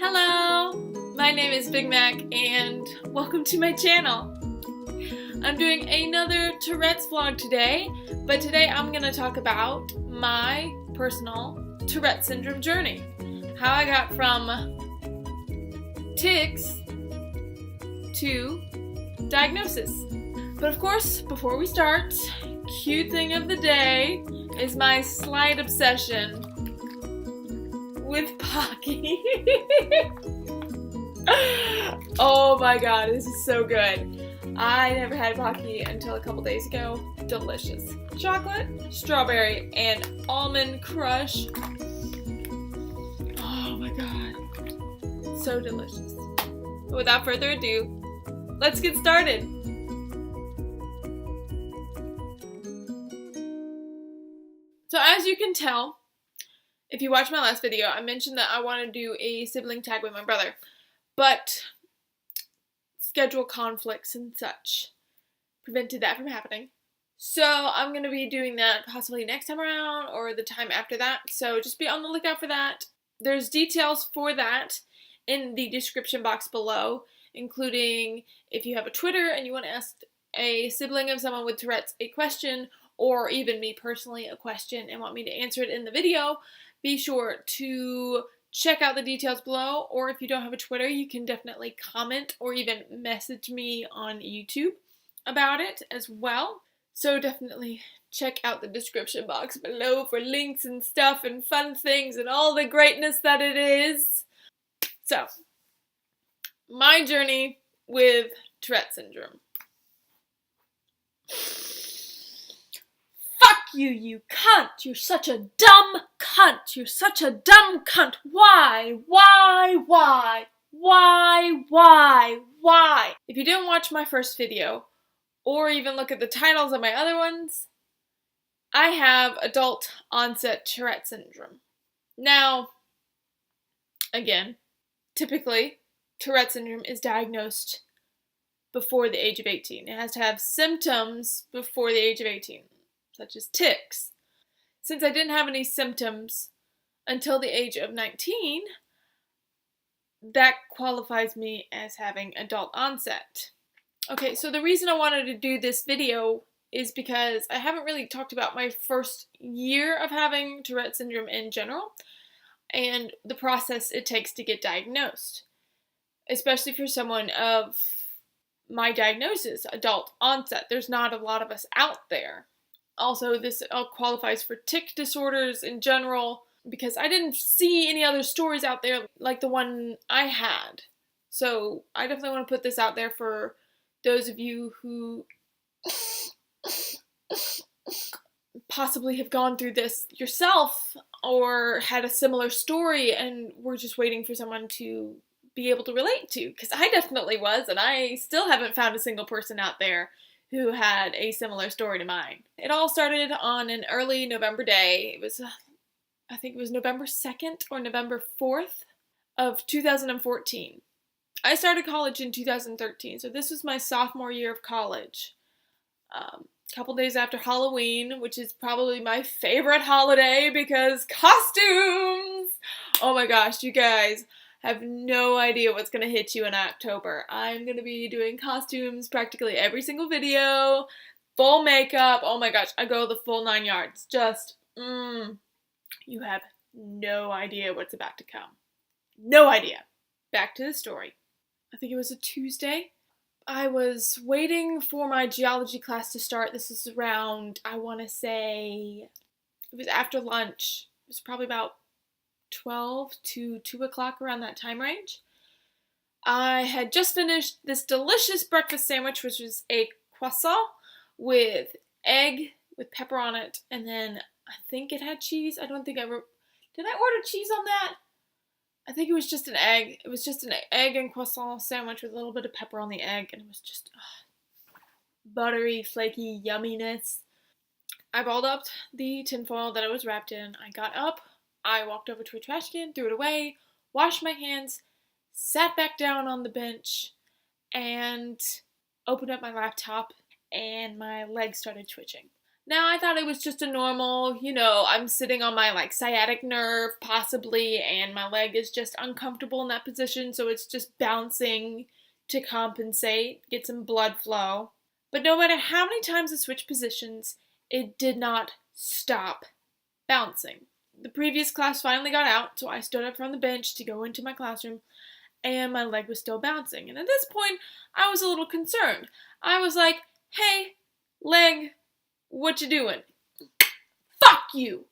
Hello! My name is Big Mac and welcome to my channel. I'm doing another Tourette's vlog today, but today I'm going to talk about my personal Tourette syndrome journey. How I got from tics to diagnosis. But of course, before we start, cute thing of the day is my slight obsession with Pocky. Oh my god, this is so good. I never had Pocky until a couple days ago. Delicious. Chocolate, strawberry, and almond crush. Oh my god. So delicious. But without further ado, let's get started. So as you can tell, if you watched my last video, I mentioned that I want to do a sibling tag with my brother, but schedule conflicts and such prevented that from happening. So I'm going to be doing that possibly next time around or the time after that, so just be on the lookout for that. There's details for that in the description box below, including if you have a Twitter and you want to ask a sibling of someone with Tourette's a question, or even me personally a question and want me to answer it in the video, be sure to check out the details below, or if you don't have a Twitter, you can definitely comment or even message me on YouTube about it as well. So definitely check out the description box below for links and stuff and fun things and all the greatness that it is. So, my journey with Tourette syndrome. You cunt! You're such a dumb cunt! You're such a dumb cunt! Why? If you didn't watch my first video, or even look at the titles of my other ones, I have adult onset Tourette syndrome. Now, again, typically, Tourette syndrome is diagnosed before the age of 18. It has to have symptoms before the age of 18. Such as tics. Since I didn't have any symptoms until the age of 19, that qualifies me as having adult onset. Okay, so the reason I wanted to do this video is because I haven't really talked about my first year of having Tourette syndrome in general, and the process it takes to get diagnosed. Especially for someone of my diagnosis, adult onset. There's not a lot of us out there. Also, this qualifies for tic disorders in general, because I didn't see any other stories out there like the one I had. So I definitely want to put this out there for those of you who possibly have gone through this yourself or had a similar story and were just waiting for someone to be able to relate to. Because I definitely was, and I still haven't found a single person out there who had a similar story to mine. It all started on an early November day. It was, I think it was November 2nd or November 4th of 2014. I started college in 2013, so this was my sophomore year of college. A couple days after Halloween, which is probably my favorite holiday because costumes! Oh my gosh, you guys have no idea what's going to hit you in October. I'm going to be doing costumes practically every single video, full makeup. Oh my gosh, I go the full 9 yards. Just, you have no idea what's about to come. No idea. Back to the story. I think it was a Tuesday. I was waiting for my geology class to start. This is around, I want to say, it was after lunch. It was probably about 12 to 2 o'clock, around that time range. I had just finished this delicious breakfast sandwich, which was a croissant with egg with pepper on it, and then I think it had cheese. I don't think did I order cheese on that? I think it was just an egg. It was just an egg and croissant sandwich with a little bit of pepper on the egg, and it was just buttery, flaky yumminess. I balled up the tinfoil that it was wrapped in. I got up. I walked over to a trash can, threw it away, washed my hands, sat back down on the bench, and opened up my laptop, and my legs started twitching. Now I thought it was just a normal, I'm sitting on my like sciatic nerve possibly, and my leg is just uncomfortable in that position, so it's just bouncing to compensate, get some blood flow. But no matter how many times I switched positions, it did not stop bouncing. The previous class finally got out, so I stood up from the bench to go into my classroom, and my leg was still bouncing. And at this point, I was a little concerned. I was like, hey, leg, what you doing? Fuck you!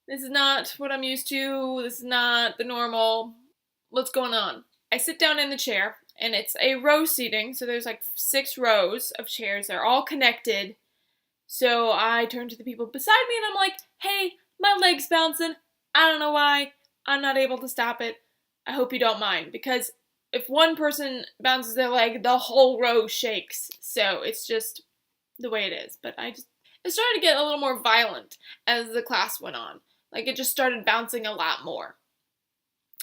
This is not what I'm used to. This is not the normal. What's going on? I sit down in the chair, and it's a row seating, so there's like 6 rows of chairs. They're all connected. So I turn to the people beside me, and I'm like, hey, my leg's bouncing. I don't know why. I'm not able to stop it. I hope you don't mind, because if one person bounces their leg, the whole row shakes. So it's just the way it is. But it started to get a little more violent as the class went on. Like, it just started bouncing a lot more.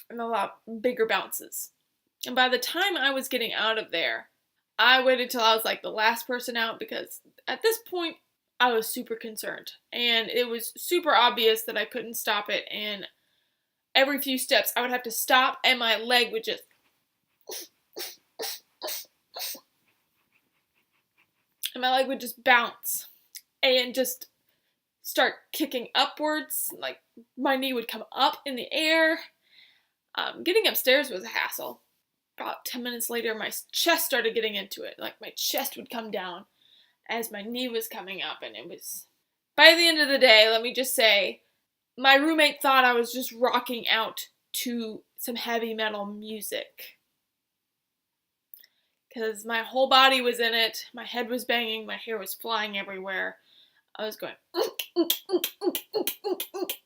And a lot bigger bounces. And by the time I was getting out of there, I waited till I was like the last person out, because at this point, I was super concerned. And it was super obvious that I couldn't stop it. And every few steps, I would have to stop, and my leg would just... and my leg would just bounce. And just start kicking upwards. Like, my knee would come up in the air. Getting upstairs was a hassle. About 10 minutes later, my chest started getting into it. Like, my chest would come down as my knee was coming up, and it was... By the end of the day, let me just say, my roommate thought I was just rocking out to some heavy metal music. Because my whole body was in it, my head was banging, my hair was flying everywhere. I was going...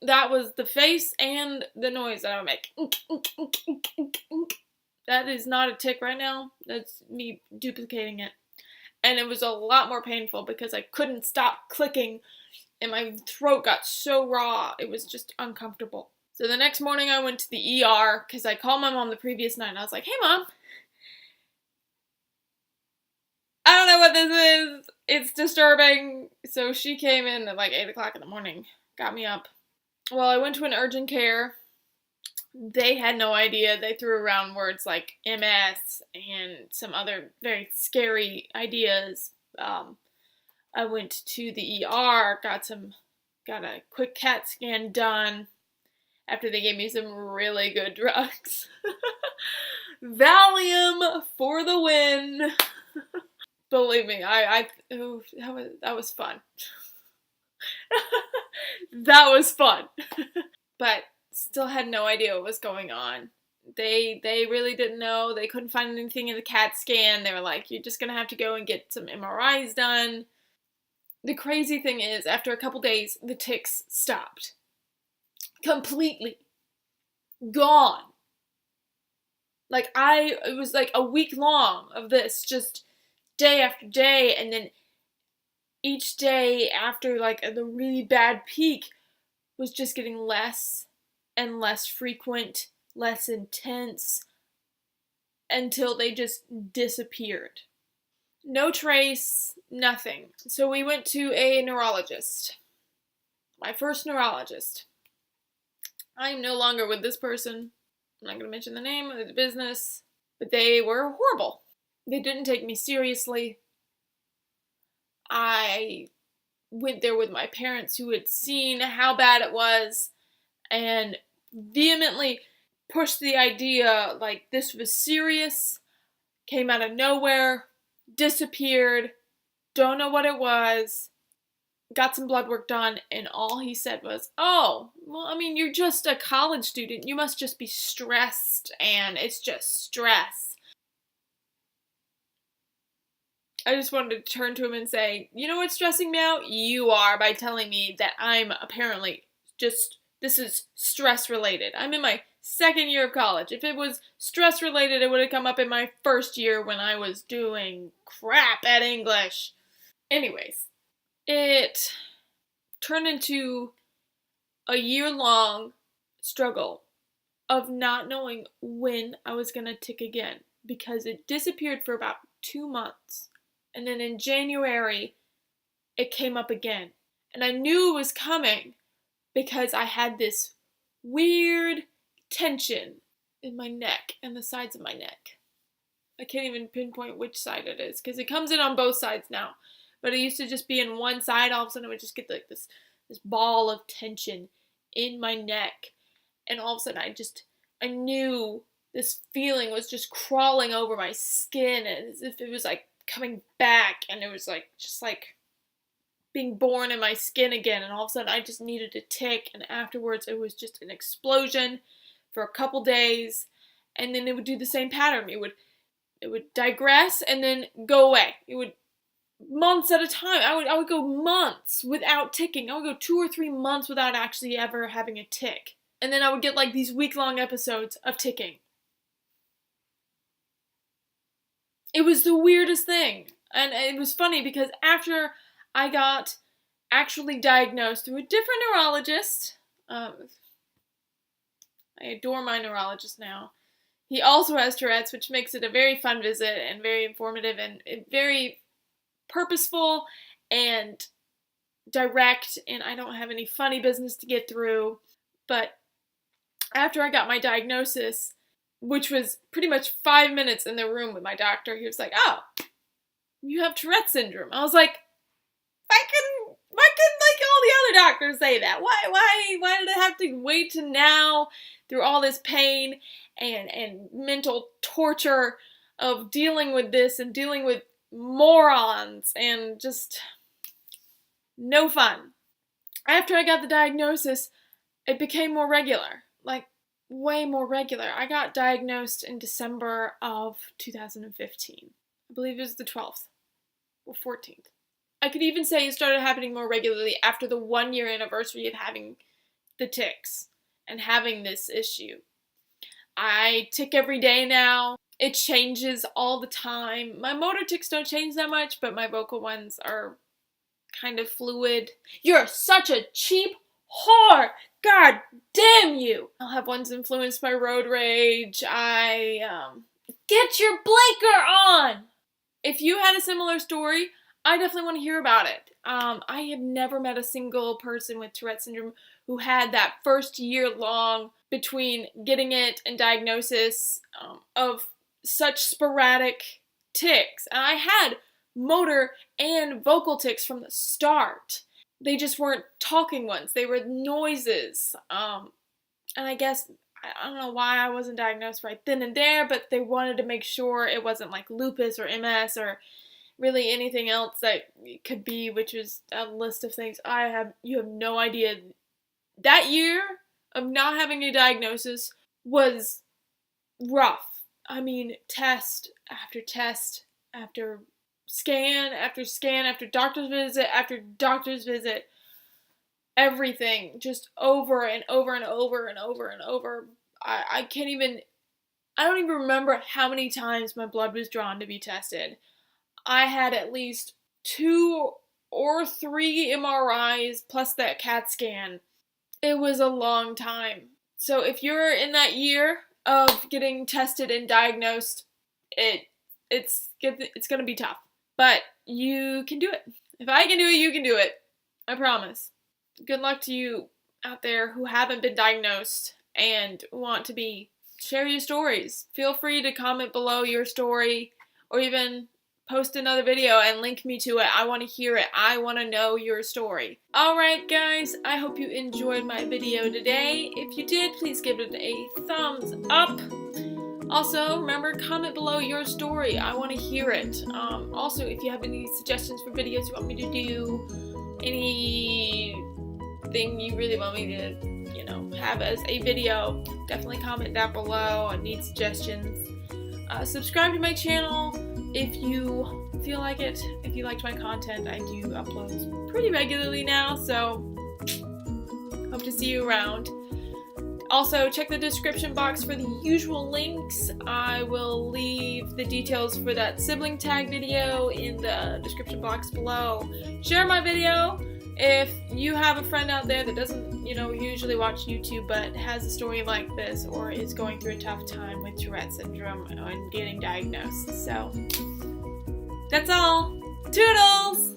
That was the face and the noise that I would make. That is not a tick right now. That's me duplicating it. And it was a lot more painful because I couldn't stop clicking and my throat got so raw. It was just uncomfortable. So the next morning I went to the ER because I called my mom the previous night and I was like, hey mom, I don't know what this is. It's disturbing. So she came in at like 8 o'clock in the morning, got me up. Well, I went to an urgent care. They had no idea. They threw around words like MS and some other very scary ideas. I went to the ER, got a quick CAT scan done after they gave me some really good drugs. Valium for the win. Believe me, that was fun. That was fun. But still had no idea what was going on. They really didn't know. They couldn't find anything in the CAT scan. They were like, you're just gonna have to go and get some MRIs done. The crazy thing is, after a couple days, the tics stopped. Completely. Gone. Like, it was like a week long of this, just day after day, and then each day after, like, the really bad peak was just getting less and less frequent, less intense, until they just disappeared. No trace, nothing. So we went to a neurologist. My first neurologist. I am no longer with this person. I'm not going to mention the name or the business, but they were horrible. They didn't take me seriously. I went there with my parents who had seen how bad it was and vehemently pushed the idea like this was serious, came out of nowhere, disappeared, don't know what it was, got some blood work done, and all he said was, oh, well, I mean, you're just a college student. You must just be stressed, and it's just stress. I just wanted to turn to him and say, you know what's stressing me out? You are, by telling me that I'm apparently just, this is stress related. I'm in my second year of college. If it was stress related, it would have come up in my first year when I was doing crap at English. Anyways, it turned into a year-long struggle of not knowing when I was going to tick again, because it disappeared for about 2 months. And then in January, it came up again. And I knew it was coming because I had this weird tension in my neck and the sides of my neck. I can't even pinpoint which side it is because it comes in on both sides now. But it used to just be in one side. All of a sudden, I would just get like this ball of tension in my neck. And all of a sudden, I knew this feeling was just crawling over my skin as if it was like coming back. And it was like, just like being born in my skin again. And all of a sudden, I just needed to tick. And afterwards, it was just an explosion for a couple days. And then it would do the same pattern. It would digress and then go away. It would months at a time. I would go months without ticking. I would go 2 or 3 months without actually ever having a tick. And then I would get like these week-long episodes of ticking. It was the weirdest thing. And it was funny because after I got actually diagnosed through a different neurologist, I adore my neurologist now. He also has Tourette's, which makes it a very fun visit and very informative and very purposeful and direct, and I don't have any funny business to get through. But after I got my diagnosis, which was pretty much 5 minutes in the room with my doctor, he was like, "Oh, you have Tourette syndrome." I was like, why couldn't like all the other doctors say that? Why did I have to wait to now through all this pain and mental torture of dealing with this and dealing with morons and just no fun. After I got the diagnosis, it became more regular, like way more regular. I got diagnosed in December of 2015. I believe it was the 12th or 14th. I could even say it started happening more regularly after the 1-year anniversary of having the tics and having this issue. I tick every day now. It changes all the time. My motor tics don't change that much, but my vocal ones are kind of fluid. You're such a cheap whore! God damn you! I'll have ones influenced by road rage. Get your blinker on! If you had a similar story, I definitely want to hear about it. I have never met a single person with Tourette syndrome who had that first year long between getting it and diagnosis of such sporadic tics. And I had motor and vocal tics from the start. They just weren't talking ones. They were noises. And I guess, I don't know why I wasn't diagnosed right then and there, but they wanted to make sure it wasn't like lupus or MS or really anything else that it could be, which was a list of things you have no idea. That year of not having a diagnosis was rough. I mean, test after test after scan after scan after doctor's visit, everything just over and over and over and over and over. I don't even remember how many times my blood was drawn to be tested. I had at least 2 or 3 MRIs plus that CAT scan. It was a long time. So if you're in that year of getting tested and diagnosed, it's going to be tough. But you can do it. If I can do it, you can do it. I promise. Good luck to you out there who haven't been diagnosed and want to share your stories. Feel free to comment below your story or even post another video and link me to it. I want to hear it. I want to know your story. Alright guys, I hope you enjoyed my video today. If you did, please give it a thumbs up. Also, remember, comment below your story. I want to hear it. Also, if you have any suggestions for videos you want me to do, anything you really want me to, have as a video, definitely comment down below. I need suggestions. Subscribe to my channel if you feel like it. If you liked my content, I do upload pretty regularly now, so hope to see you around. Also, check the description box for the usual links. I will leave the details for that sibling tag video in the description box below. Share my video if you have a friend out there that doesn't, usually watch YouTube but has a story like this or is going through a tough time with Tourette syndrome and getting diagnosed. So, that's all. Toodles!